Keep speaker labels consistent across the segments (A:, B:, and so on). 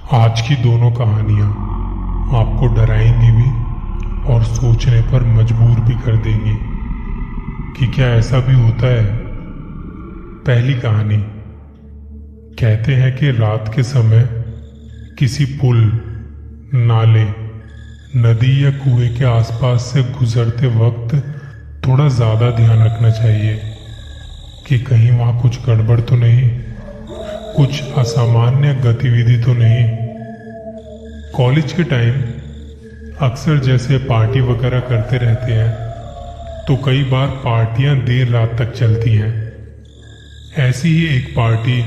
A: आज की दोनों कहानियां आपको डराएंगी भी और सोचने पर मजबूर भी कर देंगी कि क्या ऐसा भी होता है। पहली कहानी। कहते हैं कि रात के समय किसी पुल, नाले, नदी या कुएं के आसपास से गुजरते वक्त थोड़ा ज्यादा ध्यान रखना चाहिए कि कहीं वहां कुछ गड़बड़ तो नहीं, कुछ असामान्य गतिविधि तो नहीं। कॉलेज के टाइम अक्सर जैसे पार्टी वगैरह करते रहते हैं तो कई बार पार्टियां देर रात तक चलती हैं। ऐसी ही एक पार्टी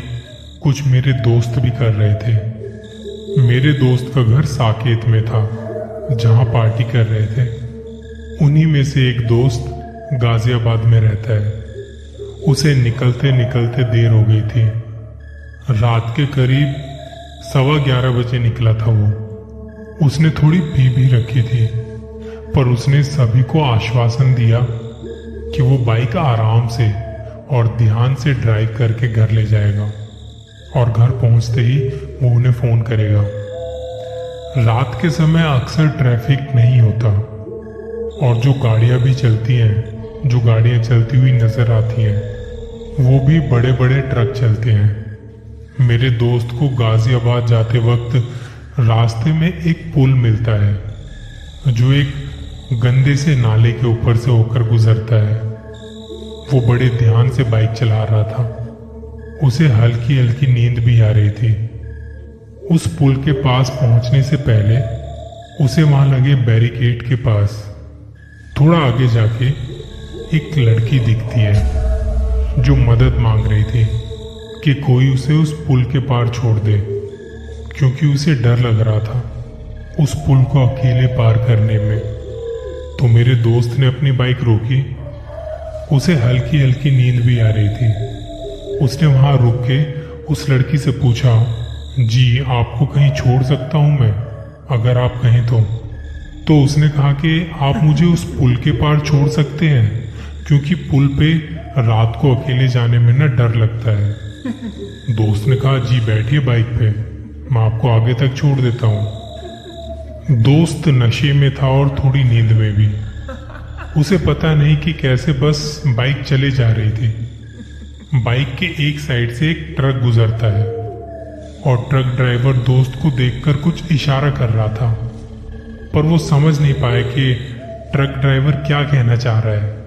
A: कुछ मेरे दोस्त भी कर रहे थे। मेरे दोस्त का घर साकेत में था जहां पार्टी कर रहे थे। उन्हीं में से एक दोस्त गाजियाबाद में रहता है। उसे निकलते निकलते देर हो गई थी। रात के करीब 11:15 बजे निकला था वो। उसने थोड़ी पी भी रखी थी, पर उसने सभी को आश्वासन दिया कि वो बाइक आराम से और ध्यान से ड्राइव करके घर ले जाएगा और घर पहुंचते ही वो उन्हें फोन करेगा। रात के समय अक्सर ट्रैफिक नहीं होता और जो गाड़ियां भी चलती हैं, जो गाड़ियां चलती हुई नजर आती हैं, वो भी बड़े बड़े ट्रक चलते हैं। मेरे दोस्त को गाजियाबाद जाते वक्त रास्ते में एक पुल मिलता है जो एक गंदे से नाले के ऊपर से होकर गुजरता है। वो बड़े ध्यान से बाइक चला रहा था। उसे हल्की हल्की नींद भी आ रही थी। उस पुल के पास पहुंचने से पहले उसे वहां लगे बैरिकेड के पास थोड़ा आगे जाके एक लड़की दिखती है जो मदद मांग रही थी कि कोई उसे उस पुल के पार छोड़ दे, क्योंकि उसे डर लग रहा था उस पुल को अकेले पार करने में। तो मेरे दोस्त ने अपनी बाइक रोकी। उसे हल्की हल्की नींद भी आ रही थी। उसने वहां रुक के उस लड़की से पूछा, जी आपको कहीं छोड़ सकता हूं मैं, अगर आप कहें तो उसने कहा कि आप मुझे उस पुल के पार छोड़ सकते हैं, क्योंकि पुल पे रात को अकेले जाने में ना डर लगता है। दोस्त ने कहा, जी बैठिए बाइक पे, मैं आपको आगे तक छोड़ देता हूँ। दोस्त नशे में था और थोड़ी नींद में भी। उसे पता नहीं कि कैसे बस बाइक चले जा रही थी। बाइक के एक साइड से एक ट्रक गुजरता है और ट्रक ड्राइवर दोस्त को देखकर कुछ इशारा कर रहा था, पर वो समझ नहीं पाया कि ट्रक ड्राइवर क्या कहना चाह रहा है।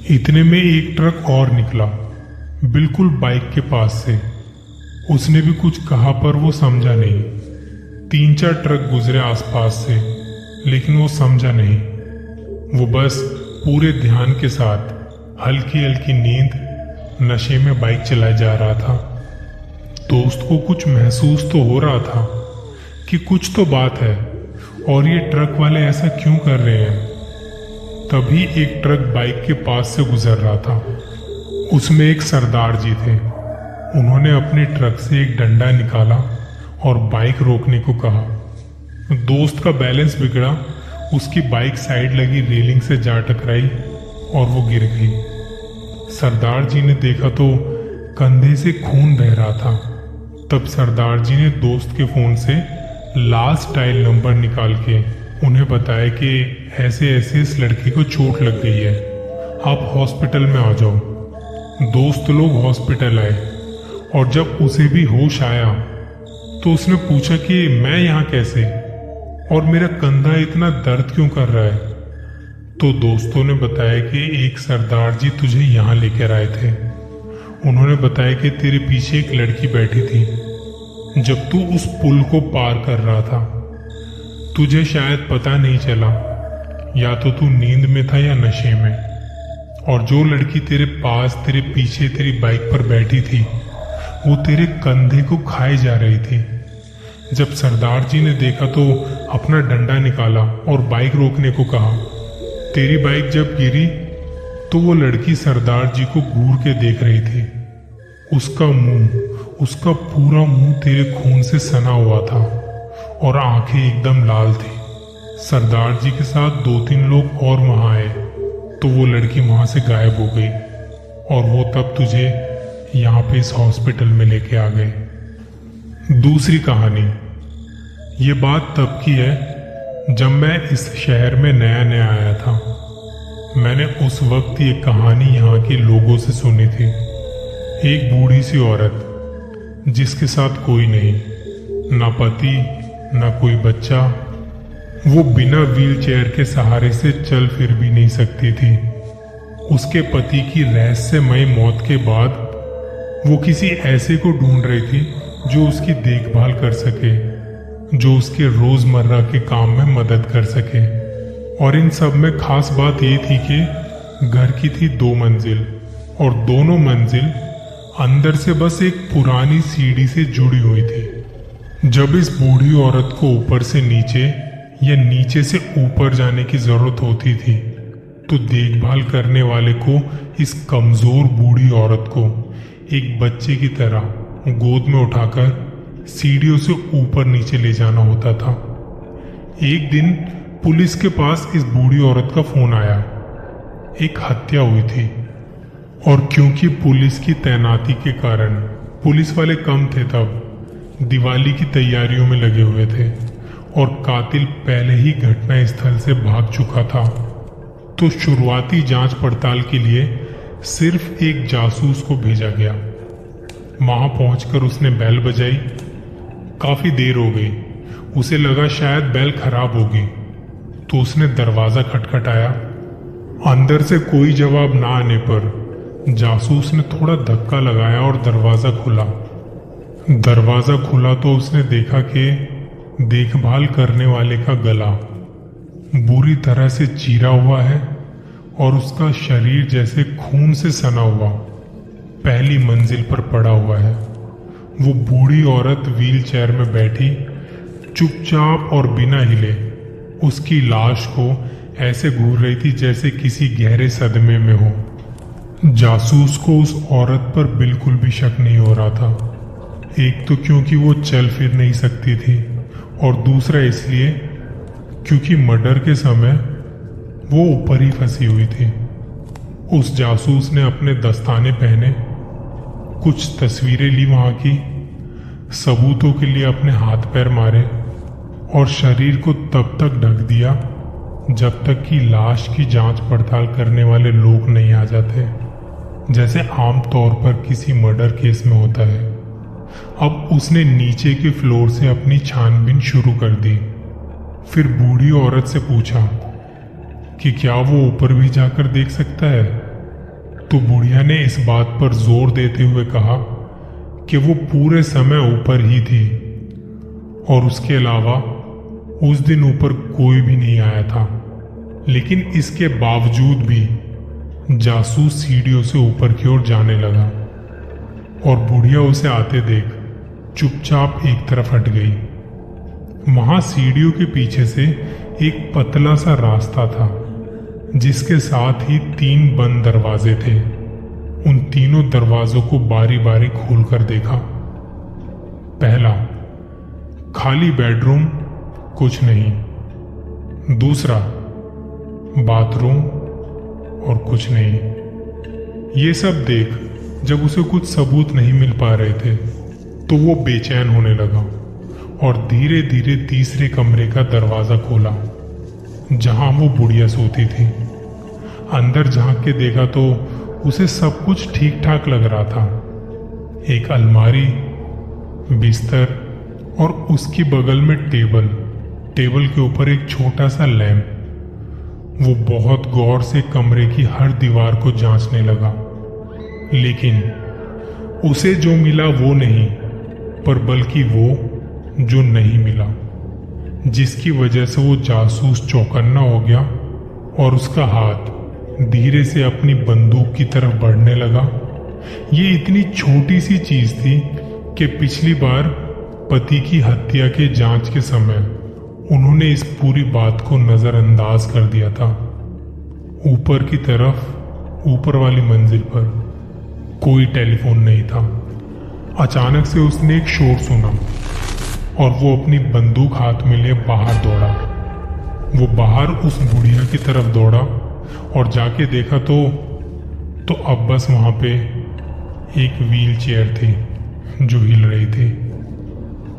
A: इतने में एक ट्रक और निकला, बिल्कुल बाइक के पास से। उसने भी कुछ कहा पर वो समझा नहीं। 3-4 ट्रक गुजरे आसपास से, लेकिन वो समझा नहीं। वो बस पूरे ध्यान के साथ हल्की हल्की नींद, नशे में बाइक चलाए जा रहा था। दोस्त को कुछ महसूस तो हो रहा था कि कुछ तो बात है और ये ट्रक वाले ऐसा क्यों कर रहे हैं। तभी एक ट्रक बाइक के पास से गुजर रहा था। उसमें एक सरदार जी थे। उन्होंने अपने ट्रक से एक डंडा निकाला और बाइक रोकने को कहा। दोस्त का बैलेंस बिगड़ा, उसकी बाइक साइड लगी रेलिंग से जा टकराई और वो गिर गई। सरदार जी ने देखा तो कंधे से खून बह रहा था। तब सरदार जी ने दोस्त के फोन से लास्ट टाइल नंबर निकाल के उन्हें बताया कि ऐसे ऐसे इस लड़की को चोट लग गई है, आप हॉस्पिटल में आ जाओ। दोस्त लोग हॉस्पिटल आए और जब उसे भी होश आया तो उसने पूछा कि मैं यहाँ कैसे और मेरा कंधा इतना दर्द क्यों कर रहा है। तो दोस्तों ने बताया कि एक सरदार जी तुझे यहाँ लेकर आए थे। उन्होंने बताया कि तेरे पीछे एक लड़की बैठी थी जब तू उस पुल को पार कर रहा था। तुझे शायद पता नहीं चला, या तो तू नींद में था या नशे में। और जो लड़की तेरे पास, तेरे पीछे तेरी बाइक पर बैठी थी, वो तेरे कंधे को खाए जा रही थी। जब सरदार जी ने देखा तो अपना डंडा निकाला और बाइक रोकने को कहा। तेरी बाइक जब गिरी तो वो लड़की सरदार जी को घूर के देख रही थी। उसका मुंह, उसका पूरा मुंह तेरे खून से सना हुआ था और आंखें एकदम लाल थी। सरदार जी के साथ 2-3 लोग और वहां आए तो वो लड़की वहां से गायब हो गई और वो तब तुझे यहाँ पे इस हॉस्पिटल में लेके आ गए। दूसरी कहानी। ये बात तब की है जब मैं इस शहर में नया नया आया था। मैंने उस वक्त ये कहानी यहाँ के लोगों से सुनी थी। एक बूढ़ी सी औरत जिसके साथ कोई नहीं, ना पति ना कोई बच्चा। वो बिना व्हीलचेयर के सहारे से चल फिर भी नहीं सकती थी। उसके पति की रहस्यमय मौत के बाद वो किसी ऐसे को ढूंढ रही थी जो उसकी देखभाल कर सके, जो उसके रोजमर्रा के काम में मदद कर सके। और इन सब में खास बात ये थी कि घर की थी 2 मंजिल और दोनों मंजिल अंदर से बस एक पुरानी सीढ़ी से जुड़ी हुई थी। जब इस बूढ़ी औरत को ऊपर से नीचे या नीचे से ऊपर जाने की जरूरत होती थी तो देखभाल करने वाले को इस कमजोर बूढ़ी औरत को एक बच्चे की तरह गोद में उठाकर सीढ़ियों से ऊपर नीचे ले जाना होता था। एक दिन पुलिस के पास इस बूढ़ी औरत का फोन आया। एक हत्या हुई थी और क्योंकि पुलिस की तैनाती के कारण पुलिस वाले कम थे, तब दिवाली की तैयारियों में लगे हुए थे और कातिल पहले ही घटना स्थल से भाग चुका था। तो शुरुआती जांच पड़ताल के लिए सिर्फ एक जासूस को भेजा गया। वहां पहुंचकर उसने बेल बजाई। काफी देर हो गई, उसे लगा शायद बेल खराब होगी, तो उसने दरवाजा खटखटाया। अंदर से कोई जवाब ना आने पर जासूस ने थोड़ा धक्का लगाया और दरवाजा खुला। दरवाजा खुला तो उसने देखा कि देखभाल करने वाले का गला बुरी तरह से चीरा हुआ है और उसका शरीर जैसे खून से सना हुआ पहली मंजिल पर पड़ा हुआ है। वो बूढ़ी औरत व्हीलचेयर में बैठी चुपचाप और बिना हिले उसकी लाश को ऐसे घूर रही थी जैसे किसी गहरे सदमे में हो। जासूस को उस औरत पर बिल्कुल भी शक नहीं हो रहा था। एक तो क्योंकि वो चल फिर नहीं सकती थी और दूसरा इसलिए क्योंकि मर्डर के समय वो ऊपर ही फंसी हुई थी। उस जासूस ने अपने दस्ताने पहने, कुछ तस्वीरें ली वहां की, सबूतों के लिए अपने हाथ पैर मारे और शरीर को तब तक ढक दिया जब तक कि लाश की जांच पड़ताल करने वाले लोग नहीं आ जाते, जैसे आम तौर पर किसी मर्डर केस में होता है। अब उसने नीचे के फ्लोर से अपनी छानबीन शुरू कर दी। फिर बूढ़ी औरत से पूछा कि क्या वो ऊपर भी जाकर देख सकता है, तो बुढ़िया ने इस बात पर जोर देते हुए कहा कि वो पूरे समय ऊपर ही थी और उसके अलावा उस दिन ऊपर कोई भी नहीं आया था। लेकिन इसके बावजूद भी जासूस सीढ़ियों से ऊपर की ओर जाने लगा और बुढ़िया उसे आते देख चुपचाप एक तरफ हट गई। वहां सीढ़ियों के पीछे से एक पतला सा रास्ता था जिसके साथ ही 3 बंद दरवाजे थे। उन तीनों दरवाजों को बारी बारी खोलकर देखा। पहला, खाली बेडरूम, कुछ नहीं। दूसरा, बाथरूम और कुछ नहीं। ये सब देख जब उसे कुछ सबूत नहीं मिल पा रहे थे तो वो बेचैन होने लगा और धीरे धीरे तीसरे कमरे का दरवाजा खोला जहां वो बुढ़िया सोती थी। अंदर झांक के देखा तो उसे सब कुछ ठीक ठाक लग रहा था। एक अलमारी, बिस्तर और उसकी बगल में टेबल के ऊपर एक छोटा सा लैंप। वो बहुत गौर से कमरे की हर दीवार को जांचने लगा, लेकिन उसे जो मिला वो नहीं, पर बल्कि वो जो नहीं मिला, जिसकी वजह से वो जासूस चौकन्ना हो गया और उसका हाथ धीरे से अपनी बंदूक की तरफ बढ़ने लगा। ये इतनी छोटी सी चीज थी कि पिछली बार पति की हत्या के जांच के समय उन्होंने इस पूरी बात को नजरअंदाज कर दिया था। ऊपर की तरफ, ऊपर वाली मंजिल पर कोई टेलीफोन नहीं था। अचानक से उसने एक शोर सुना और वो अपनी बंदूक हाथ में लिए बाहर दौड़ा। वो बाहर उस बुढ़िया की तरफ दौड़ा और जाके देखा तो अब बस वहां पे एक व्हील चेयर थी जो हिल रही थी।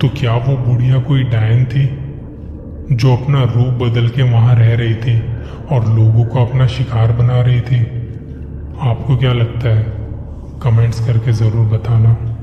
A: तो क्या वो बुढ़िया कोई डायन थी जो अपना रूप बदल के वहां रह रही थी और लोगों को अपना शिकार बना रही थी? आपको क्या लगता है? कमेंट्स करके ज़रूर बताना।